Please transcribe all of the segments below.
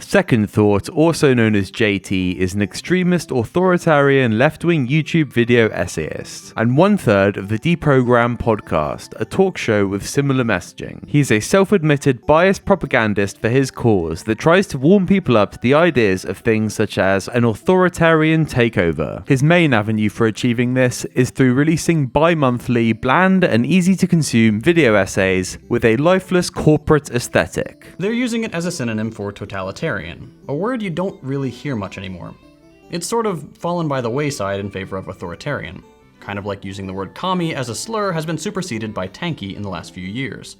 Second Thought, also known as JT, is an extremist, authoritarian, left-wing YouTube video essayist, and one-third of the Deprogram podcast, a talk show with similar messaging. He's a self-admitted biased propagandist for his cause that tries to warm people up to the ideas of things such as an authoritarian takeover. His main avenue for achieving this is through releasing bi-monthly, bland and easy-to-consume video essays with a lifeless corporate aesthetic. They're using it as a synonym for totalitarian, a word you don't really hear much anymore. It's sort of fallen by the wayside in favor of authoritarian. Kind of like using the word commie as a slur has been superseded by tanky in the last few years.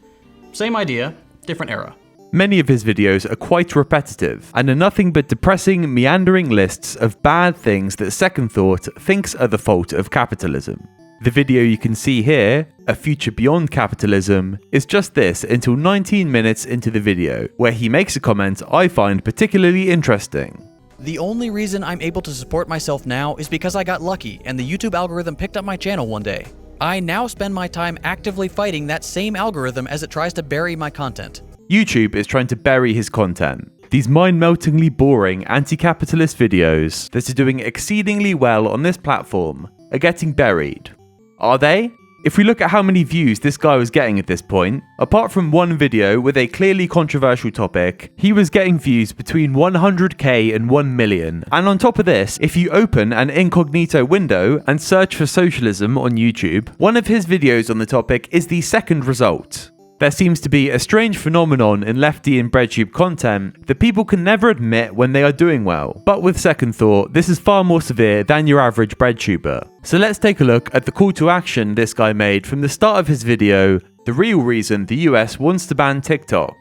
Same idea, different era. Many of his videos are quite repetitive, and are nothing but depressing, meandering lists of bad things that Second Thought thinks are the fault of capitalism. The video you can see here, A Future Beyond Capitalism, is just this until 19 minutes into the video, where he makes a comment I find particularly interesting. The only reason I'm able to support myself now is because I got lucky and the YouTube algorithm picked up my channel one day. I now spend my time actively fighting that same algorithm as it tries to bury my content. YouTube is trying to bury his content. These mind-meltingly boring anti-capitalist videos that are doing exceedingly well on this platform are getting buried. Are they? If we look at how many views this guy was getting at this point, apart from one video with a clearly controversial topic, he was getting views between 100k and 1 million. And on top of this, if you open an incognito window and search for socialism on YouTube, one of his videos on the topic is the second result. There seems to be a strange phenomenon in lefty and breadtube content that people can never admit when they are doing well. But with Second Thought, this is far more severe than your average breadtuber. So let's take a look at the call to action this guy made from the start of his video, the real reason the US wants to ban TikTok.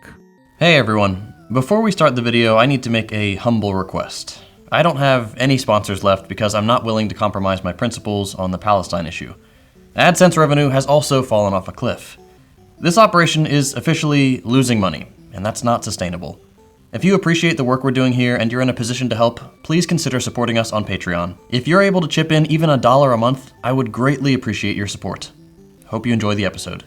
Hey everyone, before we start the video, I need to make a humble request. I don't have any sponsors left because I'm not willing to compromise my principles on the Palestine issue. AdSense revenue has also fallen off a cliff. This operation is officially losing money, and that's not sustainable. If you appreciate the work we're doing here and you're in a position to help, please consider supporting us on Patreon. If you're able to chip in even $1 a month, I would greatly appreciate your support. Hope you enjoy the episode.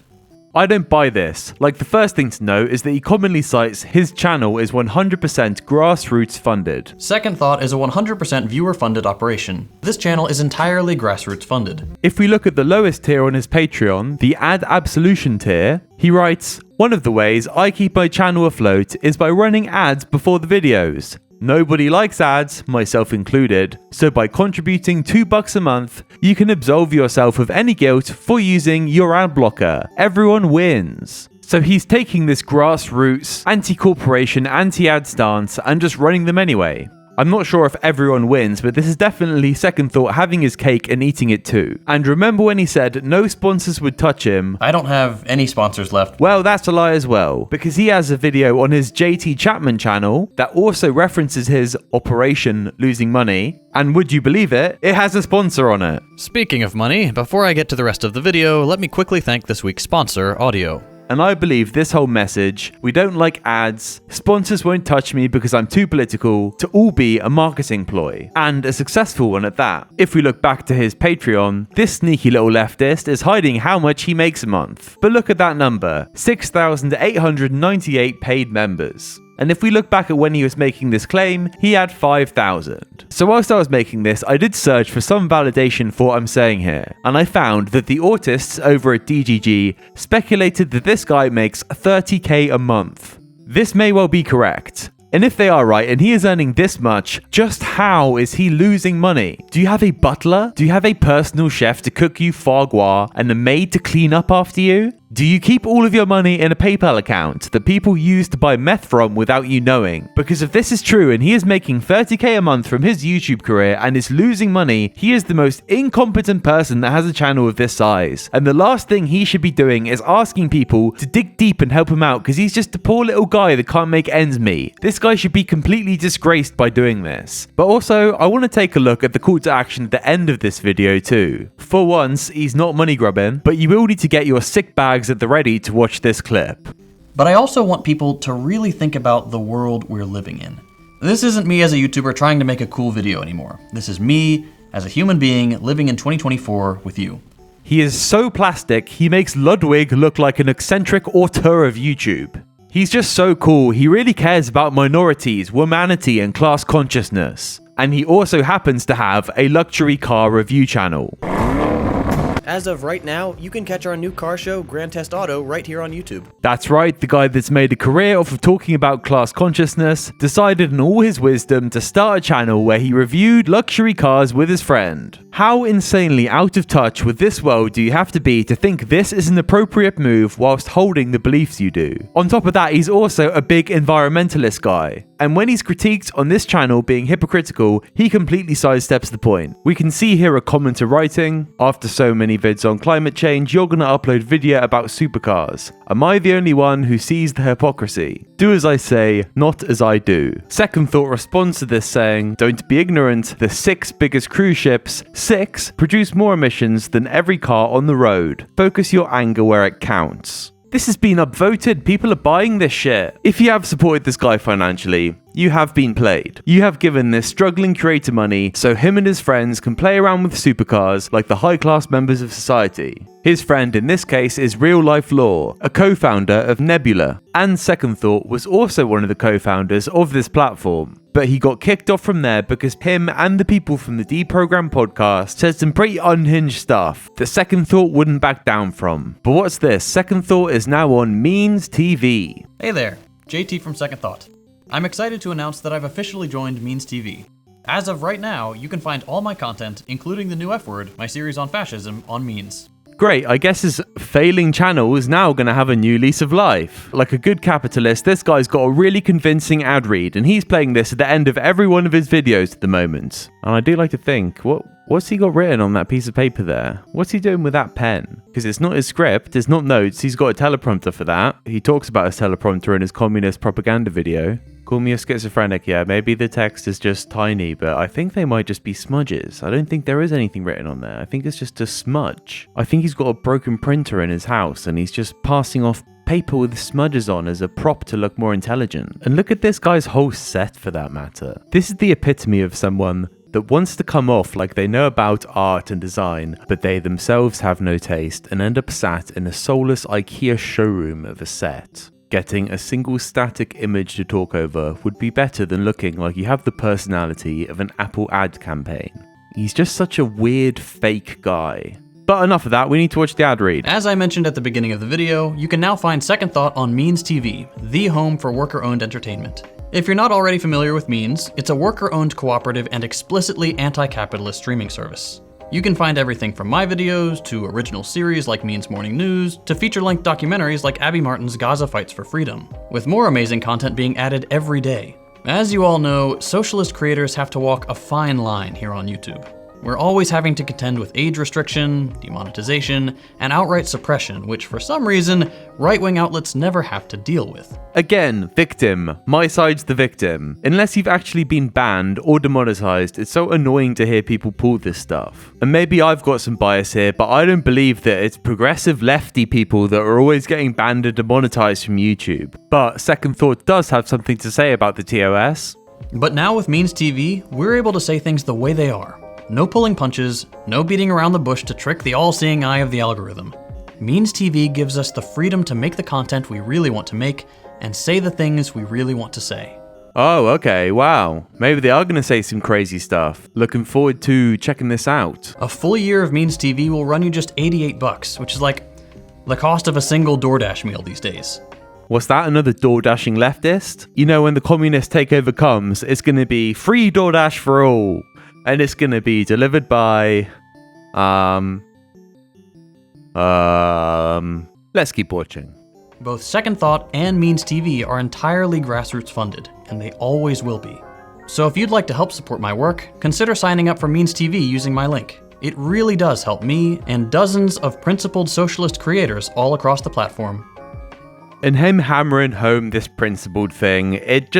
I don't buy this. Like, the first thing to know is that he commonly cites his channel is 100% grassroots funded. Second Thought is a 100% viewer funded operation. This channel is entirely grassroots funded. If we look at the lowest tier on his Patreon, the ad absolution tier, he writes, "One of the ways I keep my channel afloat is by running ads before the videos. Nobody likes ads, myself included, so by contributing $2 a month, you can absolve yourself of any guilt for using your ad blocker. Everyone wins." So he's taking this grassroots, anti-corporation, anti-ad stance and just running them anyway. I'm not sure if everyone wins, but this is definitely Second Thought having his cake and eating it too. And remember when he said no sponsors would touch him? I don't have any sponsors left. Well, that's a lie as well, because he has a video on his JT Chapman channel that also references his operation losing money. And would you believe it? It has a sponsor on it. Speaking of money, before I get to the rest of the video, let me quickly thank this week's sponsor, Audio. And I believe this whole message, we don't like ads, sponsors won't touch me because I'm too political, to all be a marketing ploy. And a successful one at that. If we look back to his Patreon, this sneaky little leftist is hiding how much he makes a month. But look at that number, 6,898 paid members. And if we look back at when he was making this claim, he had 5,000. So whilst I was making this, I did search for some validation for what I'm saying here. And I found that the autists over at DGG speculated that this guy makes 30k a month. This may well be correct. And if they are right and he is earning this much, just how is he losing money? Do you have a butler? Do you have a personal chef to cook you foie gras and a maid to clean up after you? Do you keep all of your money in a PayPal account that people use to buy meth from without you knowing? Because if this is true and he is making 30k a month from his YouTube career and is losing money, he is the most incompetent person that has a channel of this size. And the last thing he should be doing is asking people to dig deep and help him out because he's just a poor little guy that can't make ends meet. This guy should be completely disgraced by doing this. But also, I want to take a look at the call to action at the end of this video too. For once, he's not money grubbing, but you will need to get your sick bags at the ready to watch this clip. But I also want people to really think about the world we're living in. This isn't me as a YouTuber trying to make a cool video anymore. This is me as a human being living in 2024 with you. He is so plastic, he makes Ludwig look like an eccentric auteur of YouTube. He's just so cool. He really cares about minorities, womanity, and class consciousness. And he also happens to have a luxury car review channel. As of right now, you can catch our new car show, Grand Test Auto, right here on YouTube. That's right, the guy that's made a career off of talking about class consciousness decided in all his wisdom to start a channel where he reviewed luxury cars with his friend. How insanely out of touch with this world do you have to be to think this is an appropriate move whilst holding the beliefs you do? On top of that, he's also a big environmentalist guy. And when he's critiqued on this channel being hypocritical, he completely sidesteps the point. We can see here a commenter writing, "After so many vids on climate change, you're gonna upload video about supercars. Am I the only one who sees the hypocrisy? Do as I say, not as I do." Second Thought responds to this saying, "Don't be ignorant, the 6 biggest cruise ships, 6, produce more emissions than every car on the road. Focus your anger where it counts." This has been upvoted. People are buying this shit. If you have supported this guy financially, you have been played. You have given this struggling creator money so him and his friends can play around with supercars like the high-class members of society. His friend in this case is Real Life Law, a co-founder of Nebula, and Second Thought was also one of the co-founders of this platform. But he got kicked off from there because him and the people from the Deprogram podcast said some pretty unhinged stuff that Second Thought wouldn't back down from. But what's this? Second Thought is now on Means TV. Hey there, JT from Second Thought. I'm excited to announce that I've officially joined Means TV. As of right now, you can find all my content, including the new F Word, my series on fascism, on Means. Great, I guess his failing channel is now going to have a new lease of life. Like a good capitalist, this guy's got a really convincing ad read, and he's playing this at the end of every one of his videos at the moment. And I do like to think, what's he got written on that piece of paper there? What's he doing with that pen? Because it's not his script, it's not notes, he's got a teleprompter for that. He talks about his teleprompter in his communist propaganda video. Call me a schizophrenic, yeah, maybe the text is just tiny, but I think they might just be smudges. I don't think there is anything written on there. I think it's just a smudge. I think he's got a broken printer in his house and he's just passing off paper with smudges on as a prop to look more intelligent. And look at this guy's whole set for that matter. This is the epitome of someone that wants to come off like they know about art and design, but they themselves have no taste and end up sat in a soulless IKEA showroom of a set. Getting a single static image to talk over would be better than looking like you have the personality of an Apple ad campaign. He's just such a weird, fake guy. But enough of that, we need to watch the ad read. As I mentioned at the beginning of the video, you can now find Second Thought on Means TV, the home for worker-owned entertainment. If you're not already familiar with Means, it's a worker-owned cooperative and explicitly anti-capitalist streaming service. You can find everything from my videos, to original series like Means Morning News, to feature-length documentaries like Abby Martin's Gaza Fights for Freedom, with more amazing content being added every day. As you all know, socialist creators have to walk a fine line here on YouTube. We're always having to contend with age restriction, demonetization, and outright suppression, which for some reason, right-wing outlets never have to deal with. Again, victim. My side's the victim. Unless you've actually been banned or demonetized, it's so annoying to hear people pull this stuff. And maybe I've got some bias here, but I don't believe that it's progressive lefty people that are always getting banned and demonetized from YouTube. But Second Thought does have something to say about the TOS. But now with Means TV, we're able to say things the way they are. No pulling punches, no beating around the bush to trick the all-seeing eye of the algorithm. Means TV gives us the freedom to make the content we really want to make and say the things we really want to say. Oh, okay, wow. Maybe they are going to say some crazy stuff. Looking forward to checking this out. A full year of Means TV will run you just $88, which is like the cost of a single DoorDash meal these days. Was that another DoorDashing leftist? You know, when the communist takeover comes, it's going to be free DoorDash for all. And it's gonna be delivered by, let's keep watching. Both Second Thought and Means TV are entirely grassroots funded, and they always will be. So if you'd like to help support my work, consider signing up for Means TV using my link. It really does help me and dozens of principled socialist creators all across the platform. And him hammering home this principled thing, it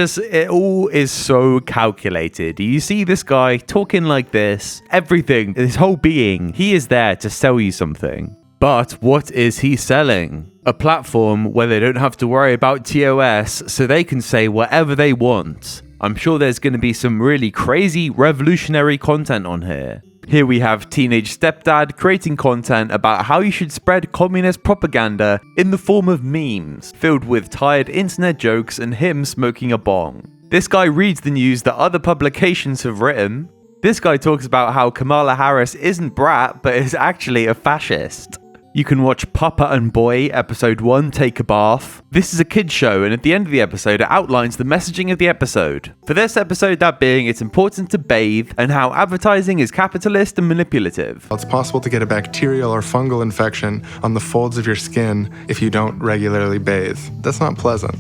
all is so calculated. You see this guy talking like this, everything, his whole being, he is there to sell you something. But what is he selling? A platform where they don't have to worry about TOS, so they can say whatever they want. I'm sure there's going to be some really crazy revolutionary content on here. Here we have teenage stepdad creating content about how you should spread communist propaganda in the form of memes, filled with tired internet jokes and him smoking a bong. This guy reads the news that other publications have written. This guy talks about how Kamala Harris isn't brat, but is actually a fascist. You can watch Papa and Boy, episode 1, Take a Bath. This is a kid's show, and at the end of the episode, it outlines the messaging of the episode. For this episode, that being it's important to bathe, and how advertising is capitalist and manipulative. It's possible to get a bacterial or fungal infection on the folds of your skin if you don't regularly bathe. That's not pleasant.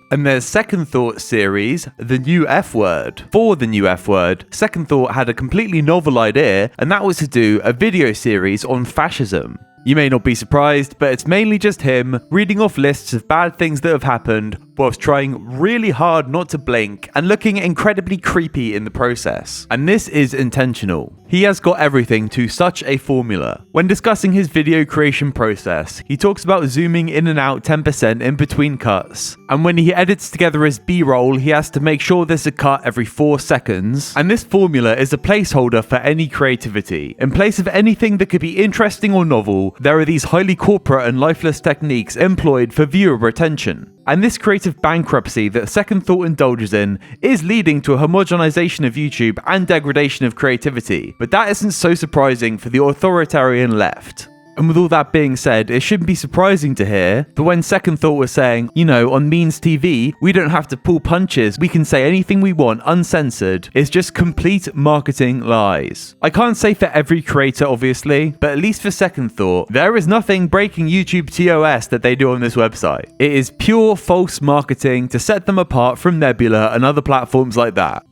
And there's Second Thought series, The New F Word. For The New F Word, Second Thought had a completely novel idea, and that was to do a video series on fascism. You may not be surprised, but it's mainly just him reading off lists of bad things that have happened whilst trying really hard not to blink and looking incredibly creepy in the process. And this is intentional. He has got everything to such a formula. When discussing his video creation process, he talks about zooming in and out 10% in between cuts. And when he edits together his B-roll, he has to make sure there's a cut every 4 seconds. And this formula is a placeholder for any creativity. In place of anything that could be interesting or novel, there are these highly corporate and lifeless techniques employed for viewer retention. And this creative bankruptcy that Second Thought indulges in is leading to a homogenization of YouTube and degradation of creativity. But that isn't so surprising for the authoritarian left. And with all that being said, it shouldn't be surprising to hear, but when Second Thought was saying, you know, on Means TV, we don't have to pull punches, we can say anything we want uncensored, it's just complete marketing lies. I can't say for every creator, obviously, but at least for Second Thought, there is nothing breaking YouTube TOS that they do on this website. It is pure false marketing to set them apart from Nebula and other platforms like that.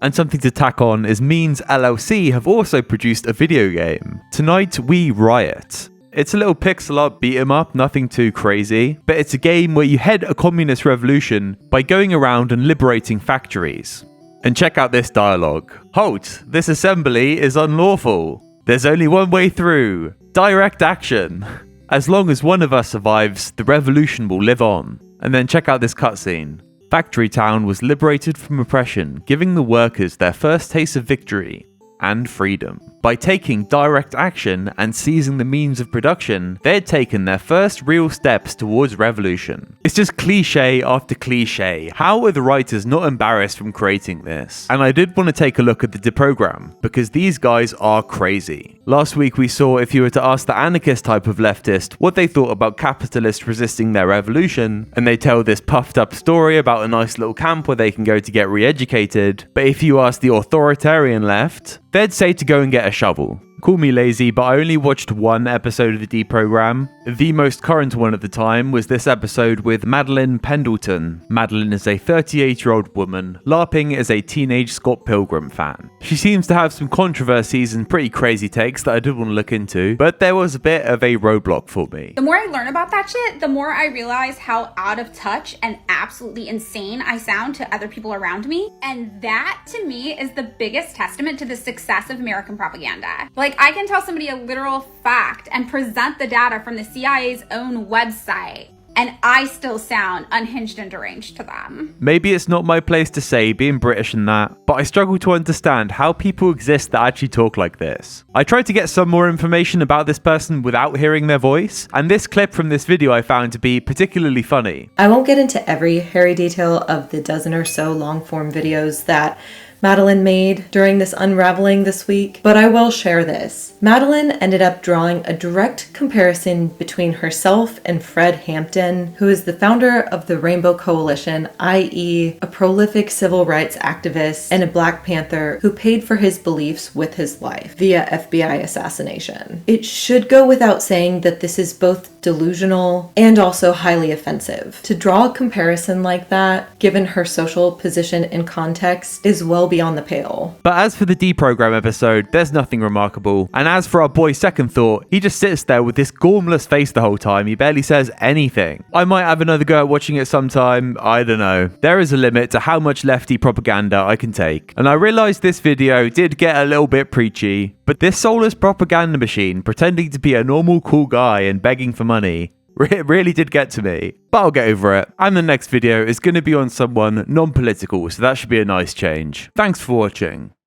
And something to tack on is Means LLC have also produced a video game, Tonight We Riot. It's a little pixel art beat 'em up, nothing too crazy, but it's a game where you head a communist revolution by going around and liberating factories. And check out this dialogue. Halt! This assembly is unlawful. There's only one way through. Direct action. As long as one of us survives, the revolution will live on. And then check out this cutscene. Factory Town was liberated from oppression, giving the workers their first taste of victory and freedom. By taking direct action and seizing the means of production, they had taken their first real steps towards revolution. It's just cliche after cliche. How are the writers not embarrassed from creating this? And I did want to take a look at the deprogram, because these guys are crazy. Last week we saw if you were to ask the anarchist type of leftist what they thought about capitalists resisting their revolution, and they tell this puffed up story about a nice little camp where they can go to get re-educated. But if you ask the authoritarian left, they'd say to go and get a shovel. Call me lazy, but I only watched one episode of the deprogram. The most current one at the time was this episode with Madeline Pendleton. Madeline is a 38-year-old woman. LARPing is a teenage Scott Pilgrim fan. She seems to have some controversies and pretty crazy takes that I did want to look into, but there was a bit of a roadblock for me. The more I learn about that shit, the more I realize how out of touch and absolutely insane I sound to other people around me. And that, to me, is the biggest testament to the success of American propaganda. Like, I can tell somebody a literal fact and present the data from the CIA's own website, and I still sound unhinged and deranged to them. Maybe it's not my place to say, being British and that, but I struggle to understand how people exist that actually talk like this. I tried to get some more information about this person without hearing their voice, and this clip from this video I found to be particularly funny. I won't get into every hairy detail of the dozen or so long-form videos that Madeline made during this unraveling this week, but I will share this. Madeline ended up drawing a direct comparison between herself and Fred Hampton, who is the founder of the Rainbow Coalition, i.e. a prolific civil rights activist and a Black Panther who paid for his beliefs with his life via FBI assassination. It should go without saying that this is both delusional and also highly offensive. To draw a comparison like that, given her social position and context, is well beyond the pale. But as for the deprogram episode, there's nothing remarkable. And as for our boy Second Thought, he just sits there with this gormless face the whole time. He barely says anything. I might have another go at watching it sometime. I don't know. There is a limit to how much lefty propaganda I can take. And I realized this video did get a little bit preachy, but this soulless propaganda machine pretending to be a normal cool guy and begging for money, it really did get to me. But I'll get over it. And the next video is going to be on someone non-political, so that should be a nice change. Thanks for watching.